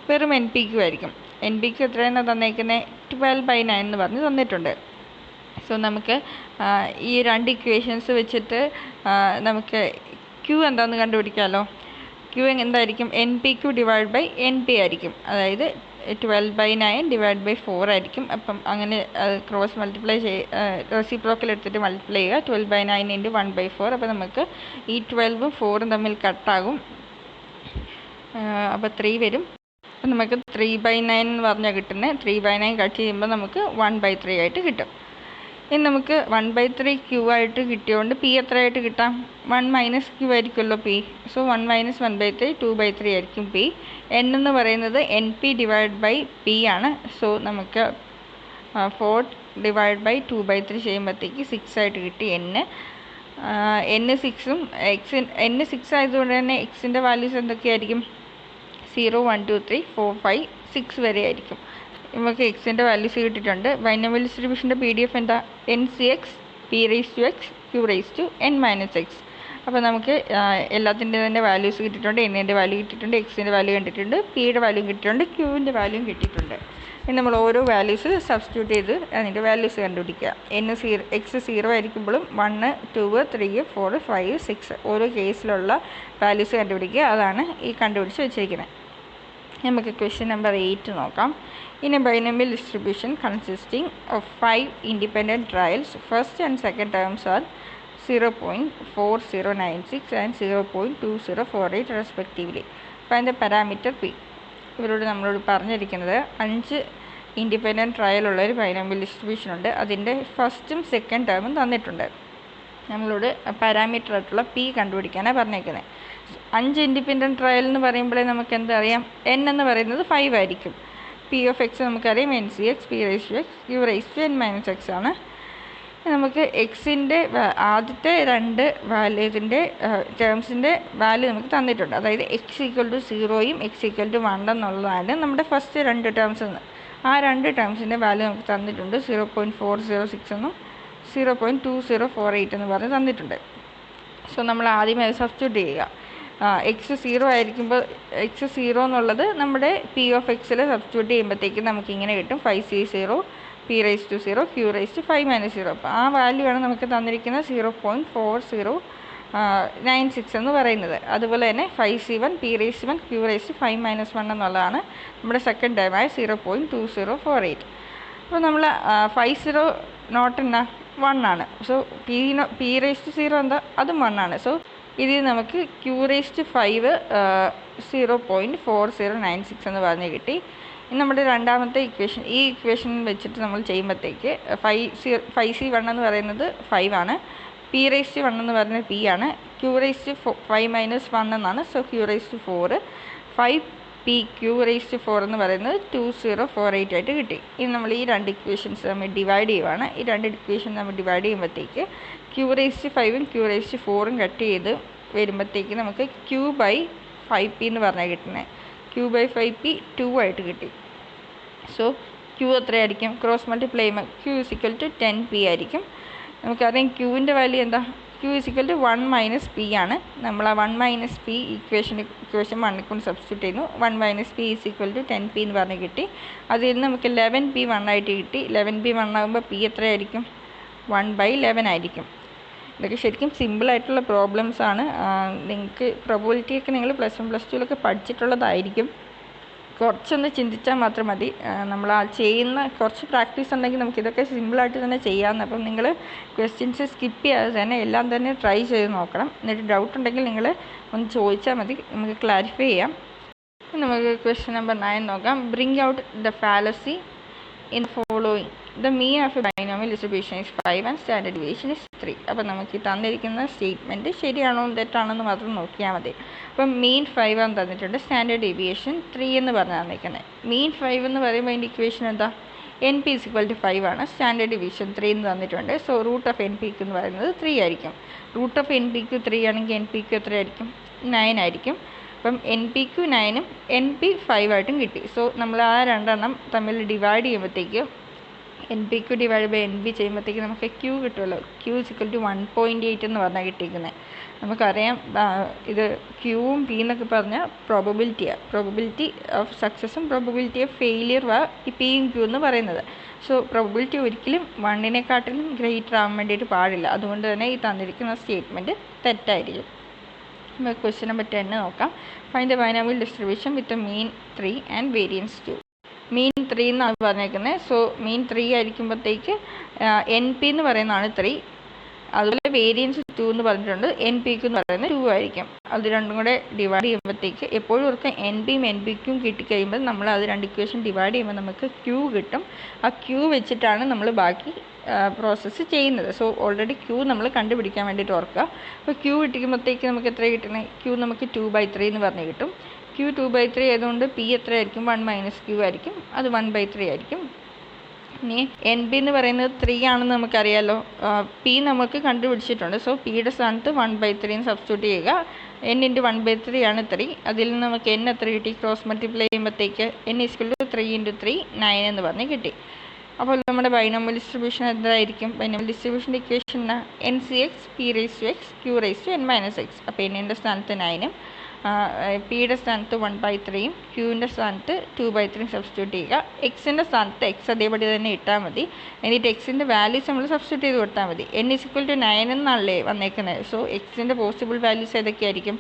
[SPEAKER 1] വെറും NP_Q ആയിരിക്കും. NP_Q എത്രയാണ് തന്നേക്കുന്നത്? 12/9 എന്ന് പറഞ്ഞ് തന്നിട്ടുണ്ട്. സോ നമുക്ക് ഈ രണ്ട് ഇക്വേഷൻസ് വെച്ചിട്ട് നമുക്ക് Q എന്താണെന്ന് കണ്ടുപിടിക്കാമല്ലോ. Q എന്തായിരിക്കും? NP_Q /NP ആയിരിക്കും. അതായത് 12/9 / 4 ആയിരിക്കും. അപ്പം അങ്ങനെ ക്രോസ് മൾട്ടിപ്ലൈ റെസിപ്രോക്കൽ എടുത്തിട്ട് മൾട്ടിപ്ലൈ ചെയ്യുക. 12/9 × 1/4. അപ്പോൾ നമുക്ക് ഈ 12ഉം 4ഉം തമ്മിൽ കട്ടാകും. അപ്പോൾ 3 വരും. അപ്പം നമുക്ക് 3/9 എന്ന് പറഞ്ഞാൽ കിട്ടുന്നത്. 3/9 കട്ട് ചെയ്യുമ്പോൾ നമുക്ക് 1/3 ആയിട്ട് കിട്ടും. ഇനി നമുക്ക് 1/3 Q ആയിട്ട് കിട്ടിയതുകൊണ്ട് P എത്രയായിട്ട് കിട്ടാം? 1 - Q ആയിരിക്കുമല്ലോ P. സോ 1 - 1/3 2/3 ആയിരിക്കും P. N എന്ന് പറയുന്നത് NP / P ആണ്. സോ നമുക്ക് 4 / 2/3 ചെയ്യുമ്പോഴത്തേക്ക് 6 ആയിട്ട് കിട്ടി N. N 6ഉം N 6 ആയതുകൊണ്ട് തന്നെ എക്സിൻ്റെ വാല്യൂസ് എന്തൊക്കെയായിരിക്കും? 0 1 2 3 4 5 6 വരെ ആയിരിക്കും. നമുക്ക് എക്സിൻ്റെ വാല്യൂസ് കിട്ടിയിട്ടുണ്ട്. ബൈനോമിയൽ ഡിസ്ട്രിബ്യൂഷൻ്റെ PDF എന്താ? NCX P⁻X Q⁻n−X. അപ്പോൾ നമുക്ക് എല്ലാത്തിൻ്റെ തന്നെ വാല്യൂസ് കിട്ടിയിട്ടുണ്ട്. N-ൻ്റെ വാല്യൂ കിട്ടിയിട്ടുണ്ട്, എക്സിൻ്റെ വാല്യൂ കണ്ടിട്ടുണ്ട്, P-യുടെ വാല്യൂ കിട്ടിയിട്ടുണ്ട്, Q-ൻ്റെ വാല്യൂയും കിട്ടിയിട്ടുണ്ട്. ഇനി നമ്മൾ ഓരോ വാല്യൂസ് സബ്സ്റ്റിറ്റ്യൂട്ട് ചെയ്ത് അതിൻ്റെ വാല്യൂസ് കണ്ടുപിടിക്കുക. X 0 ആയിരിക്കുമ്പോഴും 1 2 3 4 5 6 ഓരോ കേസിലുള്ള വാല്യൂസ് കണ്ടുപിടിക്കുക. അതാണ് ഈ കണ്ടുപിടിച്ച് വെച്ചിരിക്കുന്നത്. നമുക്ക് ക്വസ്റ്റ്യൻ നമ്പർ 8 നോക്കാം. In a binomial distribution consisting of 5 independent trials, first and second terms are 0.4096 and 0.2048 respectively. Find the parameter P. ഇവരോട് നമ്മളോട് പറഞ്ഞിരിക്കുന്നത് 5 ഇൻഡിപെൻഡൻറ്റ് ട്രയൽ ഉള്ളൊരു ബൈനോമിയൽ ഡിസ്ട്രിബ്യൂഷൻ ഉണ്ട്. അതിൻ്റെ ഫസ്റ്റും സെക്കൻഡ് ടേമും തന്നിട്ടുണ്ട്. നമ്മളോട് പാരാമീറ്റർ ആയിട്ടുള്ള P കണ്ടുപിടിക്കാനാണ് പറഞ്ഞേക്കുന്നത്. 5 ഇൻഡിപെൻഡൻറ്റ് ട്രയൽ എന്ന് പറയുമ്പോഴേ നമുക്ക് എന്തറിയാം? N എന്ന് പറയുന്നത് 5 ആയിരിക്കും. P(x) നമുക്കറിയാം NCX P⁻X Q⁻n−X ആണ്. നമുക്ക് എക്സിൻ്റെ ആദ്യത്തെ രണ്ട് ഇതിൻ്റെ ടേംസിൻ്റെ വാല്യൂ നമുക്ക് തന്നിട്ടുണ്ട്. അതായത് x = 0യും x = 1 എന്നുള്ളതാണ് നമ്മുടെ ഫസ്റ്റ് രണ്ട് ടേംസ്. ആ രണ്ട് ടേംസിൻ്റെ വാല്യൂ നമുക്ക് തന്നിട്ടുണ്ട്. 0.406 എന്നും 0.2048 എന്ന് പറഞ്ഞ് തന്നിട്ടുണ്ട്. സോ നമ്മൾ ആദ്യമേ അത് സബ്സ്റ്റിറ്റ്യൂട്ട് ചെയ്യുക. x 0 ആയിരിക്കുമ്പോൾ x 0 എന്നുള്ളത് നമ്മുടെ P(x)ൽ സബ്സ്റ്റിറ്റ്യൂട്ട് ചെയ്യുമ്പോഴത്തേക്കും നമുക്കിങ്ങനെ കിട്ടും. 5C0 P raise to 0 Q raise to 5 - 0. അപ്പോൾ ആ വാല്യൂ ആണ് നമുക്ക് തന്നിരിക്കുന്നത് 0.4096 എന്ന് പറയുന്നത്. അതുപോലെ തന്നെ 5C1 P raise 1 Q raise to 5 - 1 എന്നുള്ളതാണ് നമ്മുടെ സെക്കൻഡ് ടേമായ 0.2048. അപ്പോൾ നമ്മൾ 50 നോട്ട് എന്നാ 1 ആണ്. സോ പി റേസ് ടു 0 എന്താ അതും 1 ആണ്. സോ ഇതിൽ നമുക്ക് ക്യൂ റേസ് ടു 5 0.4096 എന്ന് പറഞ്ഞ് കിട്ടി. ഇനി നമ്മുടെ രണ്ടാമത്തെ ഇക്വേഷൻ, ഈ ഇക്വേഷൻ വെച്ചിട്ട് നമ്മൾ ചെയ്യുമ്പോഴത്തേക്ക് 5C1 എന്ന് പറയുന്നത് 5 ആണ്, പി റേസ് ടു 1 എന്ന് പറയുന്നത് പി ആണ്, ക്യൂ റേസ് ടു 5 - 1 എന്നാണ്. So Q raise to 4 5 P Q raise to 4 എന്ന് പറയുന്നത് 2048 ആയിട്ട് കിട്ടി. ഇനി നമ്മൾ ഈ രണ്ട് ഇക്വേഷൻസ് നമ്മൾ ഡിവൈഡ് ചെയ്യുവാണ്. ഈ രണ്ട് ഇക്വേഷൻ നമ്മൾ ഡിവൈഡ് ചെയ്യുമ്പോഴത്തേക്ക് ക്യൂ റേസ് ടു 5ഉം ക്യൂ റേസ് ടു 4ഉം കട്ട് ചെയ്ത് വരുമ്പോഴത്തേക്ക് നമുക്ക് Q/5P എന്ന് പറഞ്ഞാൽ കിട്ടുന്നത്. Q/5P 2 ആയിട്ട് കിട്ടി. സോ ക്യൂ എത്രയായിരിക്കും? ക്രോസ് മൾട്ടിപ്ലൈ ചെയ്യുമ്പോൾ Q = 10P ആയിരിക്കും. നമുക്കറിയാം ക്യൂവിൻ്റെ വാല്യൂ എന്താ? Q = 1 - P ആണ്. നമ്മൾ ആ 1 - P ഇക്വേഷൻ 1 കൊണ്ട് സബ്സ്റ്റിറ്റ്യൂട്ട് ചെയ്യുന്നു. 1 - P = 10P എന്ന് പറഞ്ഞ് കിട്ടി. അതിൽ നിന്ന് നമുക്ക് 11P 1 ആയിട്ട് കിട്ടി. 11P 1 ആകുമ്പോൾ P എത്രയായിരിക്കും? 1/11 ആയിരിക്കും. ഇതൊക്കെ ശരിക്കും സിമ്പിളായിട്ടുള്ള പ്രോബ്ലംസ് ആണ്. നിങ്ങൾക്ക് പ്രോബബിലിറ്റിയൊക്കെ നിങ്ങൾ +1 +2 പഠിച്ചിട്ടുള്ളതായിരിക്കും. കുറച്ചൊന്ന് ചിന്തിച്ചാൽ മാത്രം മതി. നമ്മൾ ആ ചെയ്യുന്ന കുറച്ച് പ്രാക്ടീസ് ഉണ്ടെങ്കിൽ നമുക്കിതൊക്കെ സിമ്പിളായിട്ട് തന്നെ ചെയ്യാവുന്ന. അപ്പം നിങ്ങൾ ക്വസ്റ്റ്യൻസ് സ്കിപ്പ് ചെയ്യാതെ തന്നെ എല്ലാം തന്നെ ട്രൈ ചെയ്ത് നോക്കണം. എന്നിട്ട് ഡൗട്ട് ഉണ്ടെങ്കിൽ നിങ്ങൾ ഒന്ന് ചോദിച്ചാൽ മതി, നമുക്ക് ക്ലാരിഫൈ ചെയ്യാം. നമുക്ക് ക്വസ്റ്റ്യൻ നമ്പർ 9 നോക്കാം. Bring out the fallacy in following. The mean of A binomial distribution is 5 and standard deviation is 3. അപ്പോൾ നമുക്ക് തന്നിരിക്കുന്ന സ്റ്റേറ്റ്മെൻറ്റ് ശരിയാണോ തെറ്റാണെന്ന് മാത്രം നോക്കിയാൽ മതി. അപ്പം മീൻ 5 എന്ന് തന്നിട്ടുണ്ട്, സ്റ്റാൻഡേർഡ് ഡീവിയേഷൻ 3 എന്ന് പറഞ്ഞ് തന്നിരിക്കുന്നത്. മീൻ 5 എന്ന് പറയുമ്പോൾ അതിൻ്റെ ഇക്വേഷൻ എന്താ? NP = 5 ആണ്, സ്റ്റാൻഡേർഡ് ഡീവിയേഷൻ 3 എന്ന് തന്നിട്ടുണ്ട്. സോ റൂട്ട് ഓഫ് NPQ എന്ന് പറയുന്നത് 3 ആയിരിക്കും. റൂട്ട് ഓഫ് NPQ 3 ആണെങ്കിൽ NPQ എത്രയായിരിക്കും? 9 ആയിരിക്കും. അപ്പം NPQ 9ഉം NP 5 ആയിട്ടും കിട്ടി. സോ നമ്മൾ ആ രണ്ടെണ്ണം തമ്മിൽ ഡിവൈഡ് ചെയ്യുമ്പോഴത്തേക്ക് NPQ / NP ചെയ്യുമ്പോഴത്തേക്ക് നമുക്ക് Q കിട്ടുമല്ലോ. Q = 1.8 എന്ന് പറഞ്ഞാൽ കിട്ടിയിരിക്കുന്നത്. നമുക്കറിയാം ഇത് ക്യൂവും പി എന്നൊക്കെ പറഞ്ഞാൽ പ്രോബബിലിറ്റിയാണ്. പ്രോബബിലിറ്റി ഓഫ് സക്സസും പ്രോബബിലിറ്റി ഓഫ് ഫെയിലിയർ ഈ പിയും ക്യൂ എന്ന് പറയുന്നത്. സോ പ്രോബബിലിറ്റി ഒരിക്കലും 1-നെക്കാട്ടിലും ഗ്രേറ്റർ ആവാൻ വേണ്ടിയിട്ട് പാടില്ല. അതുകൊണ്ട് തന്നെ ഈ തന്നിരിക്കുന്ന സ്റ്റേറ്റ്മെൻറ്റ് തെറ്റായിരിക്കും. നമുക്ക് ക്വസ്റ്റ്യൻ നമ്പർ 10 നോക്കാം. Find the binomial distribution with mean 3 and variance 2. Mean 3 എന്നാണ് പറഞ്ഞേക്കുന്നത്. സോ മീൻ 3 ആയിരിക്കുമ്പോഴത്തേക്ക് NP എന്ന് പറയുന്നതാണ് 3. അതുപോലെ വേരിയൻസ് 2 എന്ന് പറഞ്ഞിട്ടുണ്ട്. NPQ എന്ന് പറയുന്നത് 2 ആയിരിക്കും. അത് രണ്ടും കൂടെ ഡിവൈഡ് ചെയ്യുമ്പോഴത്തേക്ക് എപ്പോഴും ഓർക്കുക NPയും NPQയും കിട്ടിക്കഴിയുമ്പോൾ നമ്മൾ അത് രണ്ട് ഇക്വേഷൻ ഡിവൈഡ് ചെയ്യുമ്പോൾ നമുക്ക് Q കിട്ടും. ആ Q വെച്ചിട്ടാണ് നമ്മൾ ബാക്കി പ്രോസസ്സ് ചെയ്യുന്നത്. സോ ഓൾറെഡി Q നമ്മൾ കണ്ടുപിടിക്കാൻ വേണ്ടിയിട്ട് ഓർക്കുക. അപ്പോൾ Q കിട്ടിക്കുമ്പോഴത്തേക്ക് നമുക്ക് എത്ര കിട്ടുന്നത്? Q നമുക്ക് 2/3 എന്ന് പറഞ്ഞ് കിട്ടും. Q 2/3 ആയതുകൊണ്ട് P എത്രയായിരിക്കും? 1 - Q ആയിരിക്കും. അത് 1/3 ആയിരിക്കും. ഇനി NP എന്ന് പറയുന്നത് 3 ആണെന്ന് നമുക്കറിയാമല്ലോ. P നമുക്ക് കണ്ടുപിടിച്ചിട്ടുണ്ട്. സോ പിയുടെ സ്ഥാനത്ത് 1/3 എന്ന് സബ്സ്റ്റിറ്റ്യൂട്ട് ചെയ്യുക. N × 1/3 ആണ് 3. അതിൽ നിന്ന് നമുക്ക് N എത്ര കിട്ടി? ക്രോസ് മൾട്ടിപ്ലൈ ചെയ്യുമ്പോഴത്തേക്ക് N = 3 × 3 9 എന്ന് പറഞ്ഞ് കിട്ടി. അപ്പോൾ നമ്മുടെ ബൈനോമിയൽ ഡിസ്ട്രിബ്യൂഷൻ എന്തായിരിക്കും? ബൈനോമിയൽ ഡിസ്ട്രിബ്യൂഷൻ്റെ equation NCX P/X Q/n - x. അപ്പോൾ N-ൻ്റെ സ്ഥാനത്ത് 9ഉം പിയുടെ സ്ഥാനത്ത് 1/3ഉം ക്യൂവിൻ്റെ സ്ഥാനത്ത് 2/3 സബ്സ്റ്റിറ്റ്യൂട്ട് ചെയ്യുക. എക്സിൻ്റെ സ്ഥാനത്ത് എക്സ് അതേപടി തന്നെ ഇട്ടാൽ മതി. എന്നിട്ട് എക്സിൻ്റെ വാല്യൂസ് നമ്മൾ സബ്സ്റ്റിറ്റ്യൂട്ട് ചെയ്ത് കൊടുത്താൽ മതി. N = 9 എന്നാണല്ലേ വന്നേക്കുന്നത്. സോ എക്സിൻ്റെ പോസിബിൾ വാല്യൂസ് ഏതൊക്കെയായിരിക്കും?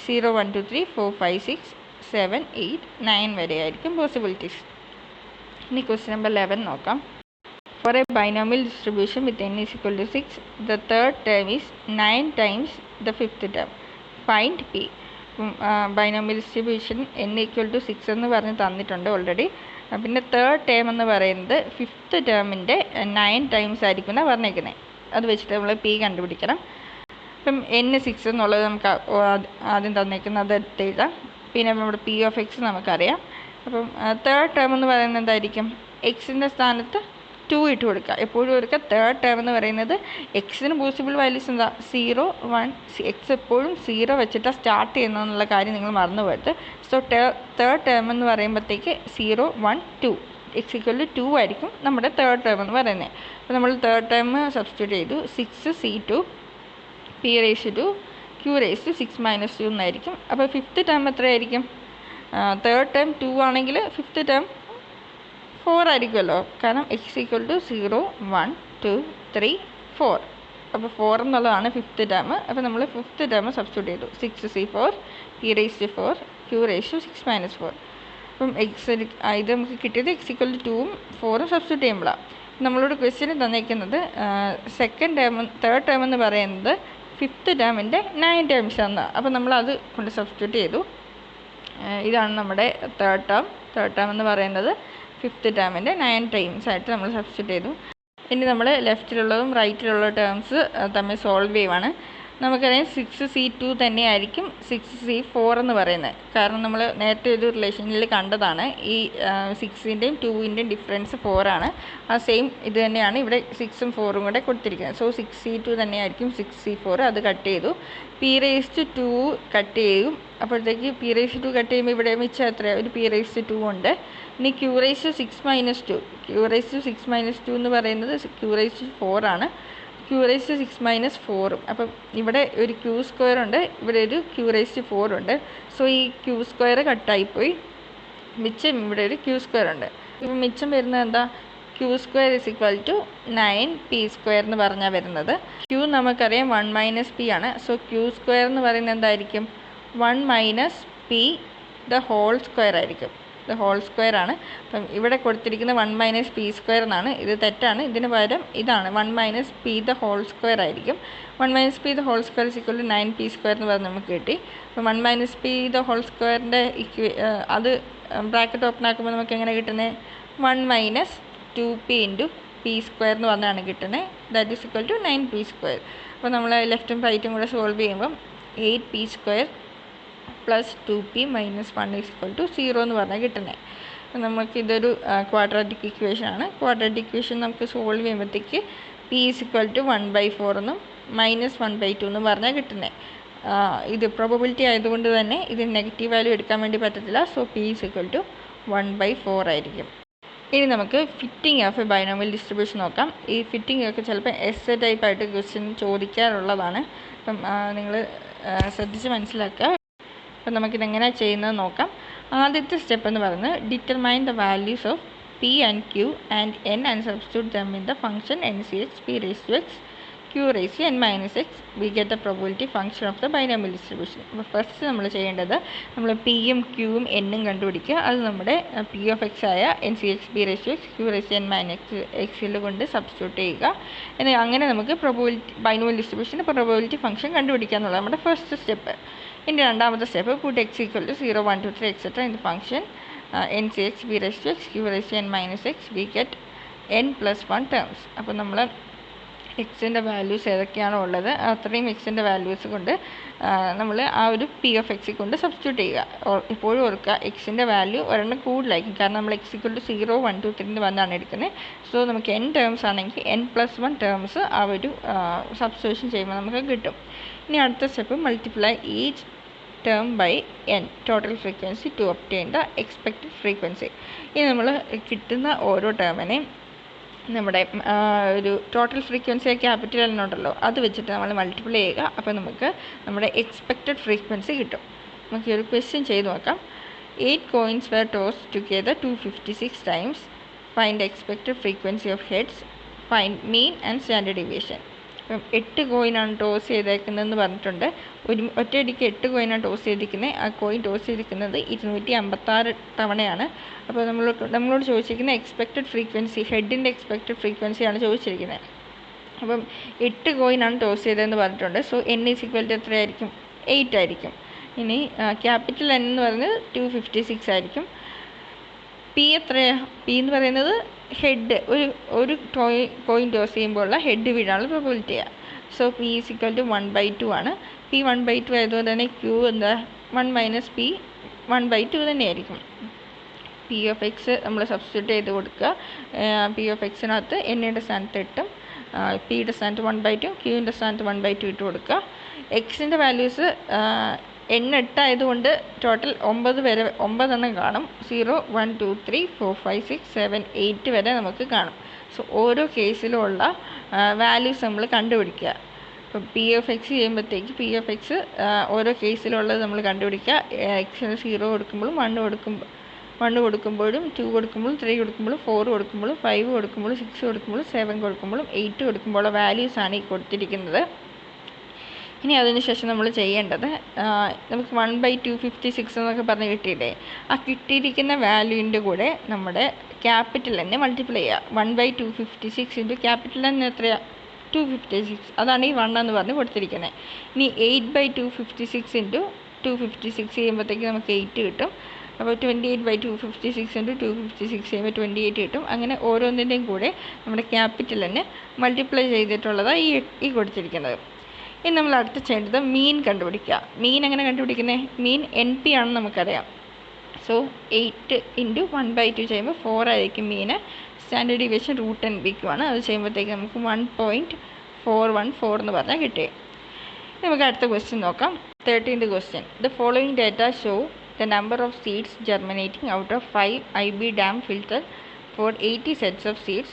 [SPEAKER 1] 0 1 2 3 4 5 6 7 8 9 വരെ ആയിരിക്കും പോസിബിലിറ്റീസ്. ഇനി ക്വസ്റ്റ്യൻ നമ്പർ 11 നോക്കാം. For a binomial distribution with n = 6, the third term is 9 times the fifth term. Find P. Binomial distribution n = 6 എന്ന് പറഞ്ഞ് തന്നിട്ടുണ്ട് ഓൾറെഡി. പിന്നെ തേർഡ് ടേം എന്ന് പറയുന്നത് ഫിഫ്ത്ത് ടേമിൻ്റെ 9 ടൈംസ് ആയിരിക്കും എന്നാണ് പറഞ്ഞേക്കുന്നത്. അത് വെച്ചിട്ട് നമ്മൾ P കണ്ടുപിടിക്കണം. അപ്പം N 6 എന്നുള്ളത് നമുക്ക് ആദ്യം തന്നേക്കുന്നത് അത് എഴുതാം. പിന്നെ നമ്മുടെ P(x) നമുക്കറിയാം. അപ്പം തേർഡ് ടേം എന്ന് പറയുന്നത് എന്തായിരിക്കും? എക്സിൻ്റെ സ്ഥാനത്ത് 2 ഇട്ട് കൊടുക്കുക. എപ്പോഴും ഓർക്കുക തേർഡ് ടേം എന്ന് പറയുന്നത് എക്സിന് പോസിബിൾ വാല്യൂസ് എന്താ? 0 1. എക്സ് എപ്പോഴും 0 വെച്ചിട്ടാണ് സ്റ്റാർട്ട് ചെയ്യുന്നതെന്നുള്ള കാര്യം നിങ്ങൾ മറന്നു പോയത്. സോ തേർഡ് ടേം എന്ന് പറയുമ്പോഴത്തേക്ക് 0 1 2 x = 2 ആയിരിക്കും നമ്മുടെ തേർഡ് ടേം എന്ന് പറയുന്നത്. അപ്പോൾ നമ്മൾ തേർഡ് ടേം സബ്സ്റ്റിറ്റ്യൂട്ട് ചെയ്തു. 6C2 P/2 Q/6 - 2 എന്നായിരിക്കും. അപ്പോൾ ഫിഫ്ത്ത് ടേം എത്രയായിരിക്കും? തേർഡ് ടേം 2 ആണെങ്കിൽ ഫിഫ്ത്ത് ടേം 4 ആയിരിക്കുമല്ലോ, കാരണം x=0 1 2 3 4. അപ്പോൾ 4 എന്നുള്ളതാണ് ഫിഫ്ത്ത് ടേം. അപ്പോൾ നമ്മൾ ഫിഫ്ത്ത് ടേം സബ്സ്റ്റിറ്റ്യൂട്ട് ചെയ്തു. 6c4 p⁴ q⁴ അപ്പം ഇത് നമുക്ക് കിട്ടിയത് x=2ഉം 4ഉം സബ്സ്റ്റിറ്റ്യൂട്ട് ചെയ്യുമ്പോഴാണ്. നമ്മളോട് ക്വസ്റ്റ്യൻ തന്നിരിക്കുന്നത് തേർഡ് ടേം എന്ന് പറയുന്നത് ഫിഫ്ത്ത് ടേമിൻ്റെ 9 ടേംസ് ആണ്. അപ്പോൾ നമ്മളത് കൊണ്ട് സബ്സ്റ്റിറ്റ്യൂട്ട് ചെയ്തു. ഇതാണ് നമ്മുടെ തേർഡ് ടേം എന്ന് പറയുന്നത് ഫിഫ്ത്ത് ടേമിൻ്റെ 9 ടൈംസ് ആയിട്ട് നമ്മൾ സബ്സ്റ്റിറ്റ്യൂട്ട് ചെയ്തു. ഇനി നമ്മൾ ലെഫ്റ്റിലുള്ളതും റൈറ്റിലുള്ള ടേംസ് തമ്മിൽ സോൾവ് ചെയ്യുവാണ്. നമുക്കറിയാം 6c2 തന്നെയായിരിക്കും 6c4 എന്ന് പറയുന്നത്. കാരണം നമ്മൾ നേരത്തെ ഒരു റിലേഷനിൽ കണ്ടതാണ് ഈ 6ൻ്റെയും 2ൻ്റെയും ഡിഫറൻസ് 4 ആണ്. ആ സെയിം ഇത് തന്നെയാണ് ഇവിടെ 6ഉം 4ഉം കൂടെ കൊടുത്തിരിക്കുന്നത്. സോ 6c2 തന്നെയായിരിക്കും 6c4. അത് കട്ട് ചെയ്തു. p⁴ കട്ട് ചെയ്യും. അപ്പോഴത്തേക്ക് p⁴ കട്ട് ചെയ്യുമ്പോൾ ഇവിടെ മിച്ചം എത്രയാണ്? ഒരു p⁴ ഉണ്ട്. ഇനി q⁴ 6 എന്ന് പറയുന്നത് q⁴ ആണ്. q⁴ 4ഉം. അപ്പം ഇവിടെ ഒരു q² ഉണ്ട്, ഇവിടെ ഒരു q⁴ ഉണ്ട്. സോ ഈ q² കട്ടായിപ്പോയി. മിച്ചം ഇവിടെ ഒരു q² ഉണ്ട്. ഇപ്പം മിച്ചം വരുന്നത് എന്താ? q² = 9p² എന്ന് പറഞ്ഞാൽ വരുന്നത്. q നമുക്കറിയാം 1 - p ആണ്. സോ q² എന്ന് പറയുന്നത് എന്തായിരിക്കും? 1 - p² ആയിരിക്കും. ² ആണ്. അപ്പം ഇവിടെ കൊടുത്തിരിക്കുന്നത് 1 - p² എന്നാണ്. ഇത് തെറ്റാണ്. ഇതിന് പകരം ഇതാണ് 1 - p² ആയിരിക്കും. 1 - p² = 9p² എന്ന് പറഞ്ഞ് നമുക്ക് കിട്ടി. അപ്പം 1 - p² അത് ബ്രാക്കറ്റ് ഓപ്പൺ ആക്കുമ്പോൾ നമുക്ക് എങ്ങനെ കിട്ടുന്നത്? 1 - 2p × p² എന്ന് പറഞ്ഞാണ് കിട്ടുന്നത്. That is = 9p². അപ്പോൾ നമ്മൾ ലെഫ്റ്റും റൈറ്റും കൂടെ സോൾവ് ചെയ്യുമ്പം 8p² + 2p - 1 = 0 എന്ന് പറഞ്ഞാൽ കിട്ടുന്നത്. നമുക്കിതൊരു ക്വാഡ്രാറ്റിക് ഇക്വേഷൻ ആണ്. ക്വാഡ്രാറ്റിക് ഇക്വേഷൻ നമുക്ക് സോൾവ് ചെയ്യുമ്പോഴത്തേക്ക് p = 1/4 എന്നും -1/2 എന്നും പറഞ്ഞാൽ കിട്ടുന്നത്. ഇത് പ്രോബബിലിറ്റി ആയതുകൊണ്ട് തന്നെ ഇത് നെഗറ്റീവ് വാല്യൂ എടുക്കാൻ വേണ്ടി പറ്റത്തില്ല. സോ p = 1/4 ആയിരിക്കും. ഇനി നമുക്ക് fitting of A binomial distribution നോക്കാം. ഈ ഫിറ്റിംഗ് ഒക്കെ ചിലപ്പോൾ എസ്സേ ടൈപ്പായിട്ട് ക്വസ്റ്റ്യൻ ചോദിക്കാറുള്ളതാണ്. അപ്പം നിങ്ങൾ ശ്രദ്ധിച്ച് മനസ്സിലാക്കുക. അപ്പം നമുക്കിതെങ്ങനെയാണ് ചെയ്യുന്നത് നോക്കാം. ആദ്യത്തെ സ്റ്റെപ്പ് എന്ന് പറയുന്നത് determine the values of p and q and n and substitute them in the function NCX p⁴x q⁴n - x. We get the probability function of the binomial distribution. അപ്പോൾ ഫസ്റ്റ് നമ്മൾ ചെയ്യേണ്ടത് നമ്മൾ പിയും ക്യൂവും എന്നും കണ്ടുപിടിക്കുക. അത് നമ്മുടെ p(x) ആയ NCX p⁴x q⁴n - x കൊണ്ട് സബ്സ്റ്റിറ്റ്യൂട്ട് ചെയ്യുക. അങ്ങനെ നമുക്ക് ബൈനോമിയൽ ഡിസ്ട്രിബ്യൂഷൻ്റെ പ്രോബബിലിറ്റി ഫംഗ്ഷൻ കണ്ടുപിടിക്കുക എന്നുള്ളത് നമ്മുടെ ഫസ്റ്റ് സ്റ്റെപ്പ്. ഇനി രണ്ടാമത്തെ step put x = 0 1 2 3 etc. in the function NCX p⁴x q⁴n - x. We get n + 1 terms. അപ്പോൾ നമ്മൾ എക്സിൻ്റെ വാല്യൂസ് ഏതൊക്കെയാണോ ഉള്ളത് അത്രയും എക്സിൻ്റെ വാല്യൂസ് കൊണ്ട് നമ്മൾ ആ ഒരു p(x) കൊണ്ട് സബ്സ്റ്റിറ്റ്യൂട്ട് ചെയ്യുക. എപ്പോഴും ഓർക്കുക എക്സിൻ്റെ വാല്യൂ ഒരെണ്ണം കൂടുതലായിരിക്കും. കാരണം നമ്മൾ x = 0 1 2 3 വന്നാണ് എടുക്കുന്നത്. സോ നമുക്ക് n ടേംസ് ആണെങ്കിൽ n + 1 ടേംസ് ആ ഒരു സബ്സ്റ്റിറ്റ്യൂഷൻ ചെയ്യുമ്പോൾ നമുക്ക് കിട്ടും. ഇനി അടുത്ത step multiply each term by n total frequency to obtain the expected frequency. ഇനി നമ്മൾ കിട്ടുന്ന ഓരോ ടേമിനെയും നമ്മുടെ ഒരു ടോട്ടൽ ഫ്രീക്വൻസി ക്യാപിറ്റൽ N ഉണ്ടല്ലോ അത് വെച്ചിട്ട് നമ്മൾ മൾട്ടിപ്ലൈ ചെയ്യുക. അപ്പോൾ നമുക്ക് നമ്മുടെ എക്സ്പെക്റ്റഡ് ഫ്രീക്വൻസി കിട്ടും. നമുക്ക് ഒരു ക്വസ്റ്റ്യൻ ചെയ്ത് നോക്കാം. 8 coins were tossed together 256 times. Find the expected frequency of heads. Find mean and standard deviation. ഇപ്പം 8 കോയിനാണ് ടോസ് ചെയ്തേക്കുന്നതെന്ന് പറഞ്ഞിട്ടുണ്ട്. ഒറ്റയടിക്ക് 8 കോയിനാണ് ടോസ് ചെയ്തിരിക്കുന്നത്. ആ കോയിൻ ടോസ് ചെയ്തിരിക്കുന്നത് 256 തവണയാണ്. അപ്പോൾ നമ്മളോട് ചോദിച്ചിരിക്കുന്ന എക്സ്പെക്റ്റഡ് ഫ്രീക്വൻസി ഹെഡിൻ്റെ എക്സ്പെക്റ്റഡ് ഫ്രീക്വൻസിയാണ് ചോദിച്ചിരിക്കുന്നത്. അപ്പം 8 കോയിനാണ് ടോസ് ചെയ്തതെന്ന് പറഞ്ഞിട്ടുണ്ട്. സോ n = എത്രയായിരിക്കും? 8 ആയിരിക്കും. ഇനി ക്യാപിറ്റൽ N എന്ന് പറയുന്നത് 256 ആയിരിക്കും. പി എത്രയാണ്? പി എന്ന് പറയുന്നത് ഹെഡ് ഒരു കോയിൻ ടോസ് ചെയ്യുമ്പോഴുള്ള ഹെഡ് വീഴാനുള്ള പ്രോബബിലിറ്റിയാണ്. സോ p = 1/2 ആണ്. p 1/2 ആയതുകൊണ്ട് തന്നെ q എന്താ 1 - p 1/2 തന്നെയായിരിക്കും. p(x) നമ്മൾ സബ്സ്റ്റിറ്റ്യൂട്ട് ചെയ്ത് കൊടുക്കുക. p(x)നകത്ത് n-യുടെ സ്ഥാനത്ത് 8ഉം p-യുടെ സ്ഥാനത്ത് 1/2 q-ൻ്റെ സ്ഥാനത്ത് 1/2 ഇട്ട് കൊടുക്കുക. എക്സിൻ്റെ വാല്യൂസ് n8 ആയതുകൊണ്ട് ടോട്ടൽ 9 കാണും. 0 1 2 3 4 5 6 7 8 വരെ നമുക്ക് കാണും. സോ ഓരോ കേസിലുമുള്ള വാല്യൂസ് നമ്മൾ കണ്ടുപിടിക്കുക. ഇപ്പോൾ p(x) ചെയ്യുമ്പോഴത്തേക്ക് p(x) ഓരോ കേസിലുള്ളത് നമ്മൾ കണ്ടുപിടിക്കുക. എക്സിന് 0 കൊടുക്കുമ്പോഴും 1 1 കൊടുക്കുമ്പോഴും 2 കൊടുക്കുമ്പോഴും 3 കൊടുക്കുമ്പോഴും 4 കൊടുക്കുമ്പോഴും 5 കൊടുക്കുമ്പോഴും 6 കൊടുക്കുമ്പോഴും 7 കൊടുക്കുമ്പോഴും 8 കൊടുക്കുമ്പോഴുള്ള വാല്യൂസാണ് ഈ കൊടുത്തിരിക്കുന്നത്. ഇനി അതിനുശേഷം നമ്മൾ ചെയ്യേണ്ടത് നമുക്ക് 1/256 എന്നൊക്കെ പറഞ്ഞ് കിട്ടിയില്ലേ, ആ കിട്ടിയിരിക്കുന്ന വാല്യൂവിൻ്റെ കൂടെ നമ്മുടെ ക്യാപിറ്റൽ തന്നെ മൾട്ടിപ്ലൈ ചെയ്യുക. 1/256 ഇൻറ്റു ക്യാപിറ്റൽ തന്നെ എത്രയാണ്? 256. അതാണ് ഈ 1 എന്ന് പറഞ്ഞ് കൊടുത്തിരിക്കുന്നത്. ഇനി 8/256 ഇൻറ്റു 256 ചെയ്യുമ്പോഴത്തേക്ക് നമുക്ക് 8 കിട്ടും. അപ്പോൾ 28/256 ഇൻറ്റു 256 ചെയ്യുമ്പോൾ 28 കിട്ടും. അങ്ങനെ ഓരോന്നിൻ്റെയും കൂടെ നമ്മുടെ ക്യാപിറ്റൽ തന്നെ മൾട്ടിപ്ലൈ ചെയ്തിട്ടുള്ളതാണ് ഈ കൊടുത്തിരിക്കുന്നത്. ഇനി നമ്മൾ അടുത്ത് ചെയ്യേണ്ടത് മീൻ കണ്ടുപിടിക്കുക. മീൻ എങ്ങനെ കണ്ടുപിടിക്കുന്നത്? മീൻ NP ആണെന്ന് നമുക്കറിയാം. സോ 8 ഇൻറ്റു 1/2 ചെയ്യുമ്പോൾ 4 ആയിരിക്കും മീൻ. സ്റ്റാൻഡേർഡ് ഡീവിയേഷൻ √NP ആണ്. അത് ചെയ്യുമ്പോഴത്തേക്ക് നമുക്ക് 1.414 എന്ന് പറഞ്ഞാൽ കിട്ടി. നമുക്ക് അടുത്ത ക്വസ്റ്റ്യൻ നോക്കാം. 13th question. The following data show the number of seeds germinating out of 5 IB dam filter for 80 sets of seeds.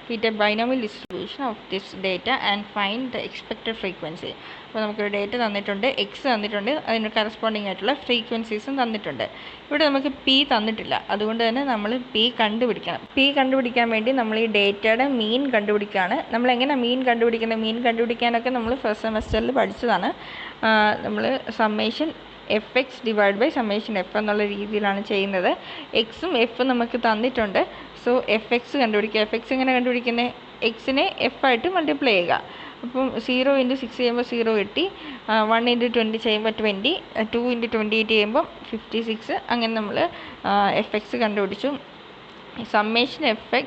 [SPEAKER 1] Fit a binomial distribution of this data and find the expected frequency. അപ്പോൾ നമുക്കൊരു data തന്നിട്ടുണ്ട്, X തന്നിട്ടുണ്ട്, അതിന് corresponding ആയിട്ടുള്ള ഫ്രീക്വൻസീസും തന്നിട്ടുണ്ട്. ഇവിടെ നമുക്ക് P തന്നിട്ടില്ല, അതുകൊണ്ട് തന്നെ നമ്മൾ പി കണ്ടുപിടിക്കണം. പി കണ്ടുപിടിക്കാൻ വേണ്ടി നമ്മൾ ഈ ഡേറ്റയുടെ മീൻ കണ്ടുപിടിക്കുകയാണ്. നമ്മളെങ്ങനെ മീൻ കണ്ടുപിടിക്കുന്നത്? മീൻ കണ്ടുപിടിക്കാനൊക്കെ നമ്മൾ ഫസ്റ്റ് സെമസ്റ്ററിൽ പഠിച്ചതാണ്. നമ്മൾ summation FX divide by summation F എന്നുള്ള രീതിയിലാണ് ചെയ്യുന്നത്. എക്സും എഫും നമുക്ക് തന്നിട്ടുണ്ട്. സോ FX കണ്ടുപിടിക്കുക. FX എങ്ങനെ കണ്ടുപിടിക്കുന്നത്? എക്സിനെ F ആയിട്ട് മൾട്ടിപ്ലൈ ചെയ്യുക. അപ്പം 0 × 6 ചെയ്യുമ്പോൾ 0 കിട്ടി, 1 × 20 ചെയ്യുമ്പോൾ 20, 2 × 28 ചെയ്യുമ്പോൾ 56. അങ്ങനെ നമ്മൾ FX കണ്ടുപിടിച്ചു. Summation FX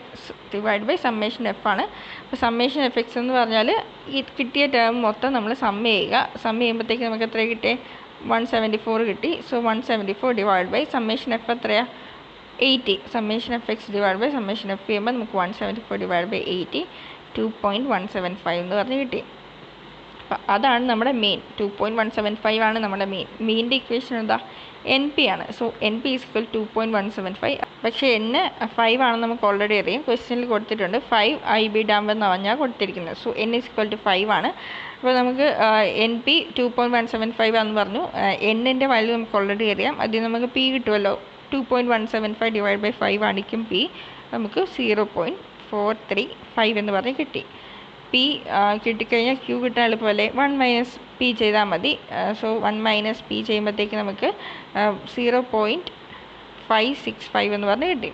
[SPEAKER 1] divide by summation F ആണ്. അപ്പോൾ സമ്മേഷൻ FX എന്ന് പറഞ്ഞാൽ ഈ കിട്ടിയ ടേം മൊത്തം നമ്മൾ സമ്മ് ചെയ്യുക. സമ്മ് ചെയ്യുമ്പോഴത്തേക്ക് നമുക്ക് എത്ര കിട്ടി? 174 കിട്ടി. So 174 divide by summation F എത്രയാണ്? 80. Summation FX divide by summation F ചെയ്യുമ്പോൾ നമുക്ക് 174 ഡിവൈഡ് ബൈ 80 2.175 എന്ന് പറഞ്ഞ് കിട്ടി. അപ്പം അതാണ് നമ്മുടെ മെയിൻ. 2.175 ആണ് നമ്മുടെ മെയിൻ. മീനിൻ്റെ ഇക്വേഷൻ എന്താ? NP ആണ്. So NP is equal 2.175. പക്ഷേ N 5 ആണെന്ന് നമുക്ക് ഓൾറെഡി അറിയാം. ക്വസ്റ്റ്യനിൽ കൊടുത്തിട്ടുണ്ട് 5 IB ഡാം എന്ന് പറഞ്ഞാൽ കൊടുത്തിരിക്കുന്നത്. So N is equal to 5 ആണ്. അപ്പോൾ നമുക്ക് NP 2.175 ആണെന്ന് പറഞ്ഞു. Nൻ്റെ വാല്യൂ നമുക്ക് ഓൾറെഡി അറിയാം. അതിൽ നമുക്ക് P കിട്ടുമല്ലോ. 2.175 ഡിവൈഡ് ബൈ 5 ആണിക്കും P. നമുക്ക് 0.435 എന്ന് പറഞ്ഞ് കിട്ടി. P കിട്ടിക്കഴിഞ്ഞാൽ Q കിട്ടാൻ എളുപ്പമല്ലേ? 1 - P ചെയ്താൽ മതി. സോ 1 - P ചെയ്യുമ്പോഴത്തേക്ക് നമുക്ക് 0.565 എന്ന് പറഞ്ഞ് കിട്ടി.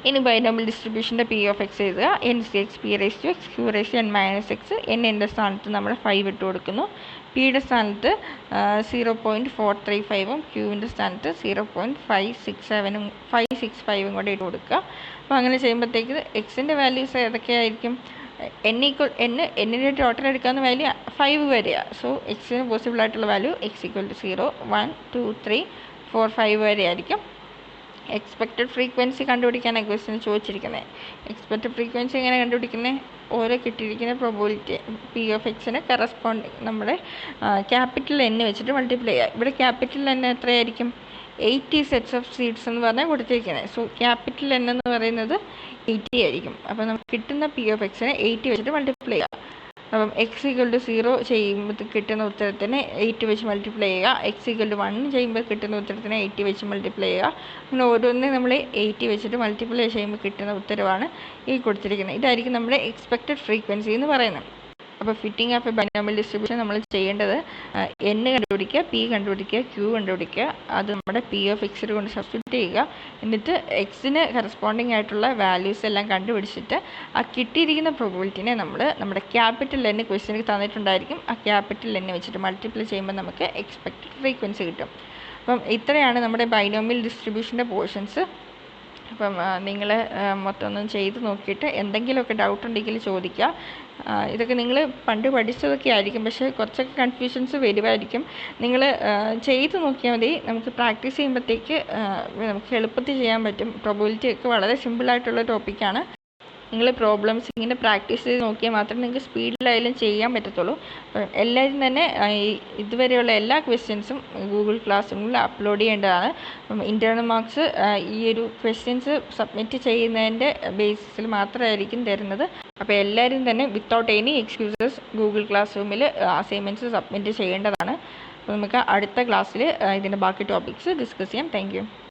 [SPEAKER 1] ഇനി ബൈനോമിയൽ ഡിസ്ട്രിബ്യൂഷൻ്റെ P(x) എഴുതുക. NCX P(x), Q(n - x). N-ൻ്റെ സ്ഥാനത്ത് നമ്മൾ 5 ഇട്ട് കൊടുക്കുന്നു. Pയുടെ സ്ഥാനത്ത് 0.435ഉം Qവിൻ്റെ സ്ഥാനത്ത് 0.565ഉം കൂടെ ഇട്ട് കൊടുക്കുക. അപ്പോൾ അങ്ങനെ ചെയ്യുമ്പോഴത്തേക്ക് എക്സിൻ്റെ വാല്യൂസ് ഏതൊക്കെയായിരിക്കും? Nൻ്റെ ടോട്ടൽ എടുക്കാവുന്ന വാല്യൂ 5 വരെയാണ്. സോ എക്സിന് പോസിബിൾ ആയിട്ടുള്ള വാല്യൂ x = 0, 1, 2, 3, 4, 5 വരെ ആയിരിക്കും. എക്സ്പെക്റ്റഡ് ഫ്രീക്വൻസി കണ്ടുപിടിക്കാനാണ് ക്വസ്റ്റ്യൻ ചോദിച്ചിരിക്കുന്നത്. എക്സ്പെക്റ്റഡ് ഫ്രീക്വൻസി എങ്ങനെ കണ്ടുപിടിക്കുന്നത്? ഓരോ കിട്ടിയിരിക്കുന്ന പ്രോബബിലിറ്റി P(x)ന് കറസ്പോണ്ടിങ് നമ്മുടെ ക്യാപിറ്റൽ N വെച്ചിട്ട് മൾട്ടിപ്ലൈ ചെയ്യുക. ഇവിടെ ക്യാപിറ്റൽ N എത്രയായിരിക്കും? 80 സെറ്റ്സ് ഓഫ് സീഡ്സ് എന്ന് പറഞ്ഞാൽ കൊടുത്തിരിക്കുന്നത്. സോ ക്യാപിറ്റൽ N എന്ന് പറയുന്നത് 80 ആയിരിക്കും. അപ്പോൾ നമുക്ക് കിട്ടുന്ന P(x)നെ 80 വെച്ചിട്ട് മൾട്ടിപ്ലൈ ചെയ്യുക. അപ്പം x = 0 ചെയ്യുമ്പോൾ കിട്ടുന്ന ഉത്തരത്തിന് 8 വെച്ച് മൾട്ടിപ്ലൈ ചെയ്യുക. x = 1 ചെയ്യുമ്പോൾ കിട്ടുന്ന ഉത്തരത്തിന് 80 വെച്ച് മൾട്ടിപ്ലൈ ചെയ്യുക. അങ്ങനെ ഓരോന്നിനും നമ്മൾ 80 വെച്ചിട്ട് മൾട്ടിപ്ലൈ ചെയ്യുമ്പോൾ കിട്ടുന്ന ഉത്തരവാണ് ഈ കൊടുത്തിരിക്കുന്നത്. ഇതായിരിക്കും നമ്മുടെ എക്സ്പെക്റ്റഡ് ഫ്രീക്വൻസി എന്ന് പറയുന്നത്. അപ്പോൾ fitting of A binomial distribution നമ്മൾ ചെയ്യേണ്ടത് N കണ്ടുപിടിക്കുക, P കണ്ടുപിടിക്കുക, Q കണ്ടുപിടിക്കുക. അത് നമ്മുടെ P(x) കൊണ്ട് സബ്സ്റ്റിറ്റ്യൂട്ട് ചെയ്യുക. എന്നിട്ട് എക്സിന് കറസ്പോണ്ടിങ് ആയിട്ടുള്ള വാല്യൂസ് എല്ലാം കണ്ടുപിടിച്ചിട്ട് ആ കിട്ടിയിരിക്കുന്ന പ്രോബബിലിറ്റിനെ നമ്മൾ നമ്മുടെ ക്യാപിറ്റൽ N ക്വസ്റ്റ്യനിൽ തന്നിട്ടുണ്ടായിരിക്കും. ആ ക്യാപിറ്റൽ N വെച്ചിട്ട് മൾട്ടിപ്ലൈ ചെയ്യുമ്പോൾ നമുക്ക് എക്സ്പെക്റ്റഡ് ഫ്രീക്വൻസി കിട്ടും. അപ്പം ഇത്രയാണ് നമ്മുടെ ബൈനോമിയൽ ഡിസ്ട്രിബ്യൂഷൻ്റെ പോർഷൻസ്. അപ്പം നിങ്ങൾ മൊത്തം ഒന്ന് ചെയ്ത് നോക്കിയിട്ട് എന്തെങ്കിലുമൊക്കെ ഡൗട്ട് ഉണ്ടെങ്കിൽ ചോദിക്കുക. ഇതൊക്കെ നിങ്ങൾ പണ്ട് പഠിച്ചതൊക്കെ ആയിരിക്കും, പക്ഷേ കുറച്ചൊക്കെ കൺഫ്യൂഷൻസ് വരുമായിരിക്കും. നിങ്ങൾ ചെയ്ത് നോക്കിയാൽ മതി. നമുക്ക് പ്രാക്ടീസ് ചെയ്യുമ്പോഴത്തേക്ക് നമുക്ക് എളുപ്പത്തിൽ ചെയ്യാൻ പറ്റും. പ്രോബബിലിറ്റി ഒക്കെ വളരെ സിമ്പിളായിട്ടുള്ള ടോപ്പിക്കാണ്. നിങ്ങൾ പ്രോബ്ലംസ് ഇങ്ങനെ പ്രാക്ടീസ് ചെയ്ത് നോക്കിയാൽ മാത്രമേ നിങ്ങൾക്ക് സ്പീഡിലായാലും ചെയ്യാൻ പറ്റത്തുള്ളൂ. എല്ലാവരും തന്നെ ഇതുവരെയുള്ള എല്ലാ ക്വസ്റ്റ്യൻസും ഗൂഗിൾ ക്ലാസ് റൂമിൽ അപ്ലോഡ് ചെയ്യേണ്ടതാണ്. ഇൻറ്റേർണൽ മാർക്സ് ഈ ഒരു ക്വസ്റ്റ്യൻസ് സബ്മിറ്റ് ചെയ്യുന്നതിൻ്റെ ബേസിസിൽ മാത്രമായിരിക്കും തരുന്നത്. അപ്പോൾ എല്ലാവരും തന്നെ without any excuses Google class റൂമിൽ അസൈൻമെൻറ്റ്സ് സബ്മിറ്റ് ചെയ്യേണ്ടതാണ്. അപ്പോൾ നമുക്ക് അടുത്ത ക്ലാസ്സിൽ ഇതിൻ്റെ ബാക്കി ടോപ്പിക്സ് ഡിസ്കസ് ചെയ്യാം. Thank you.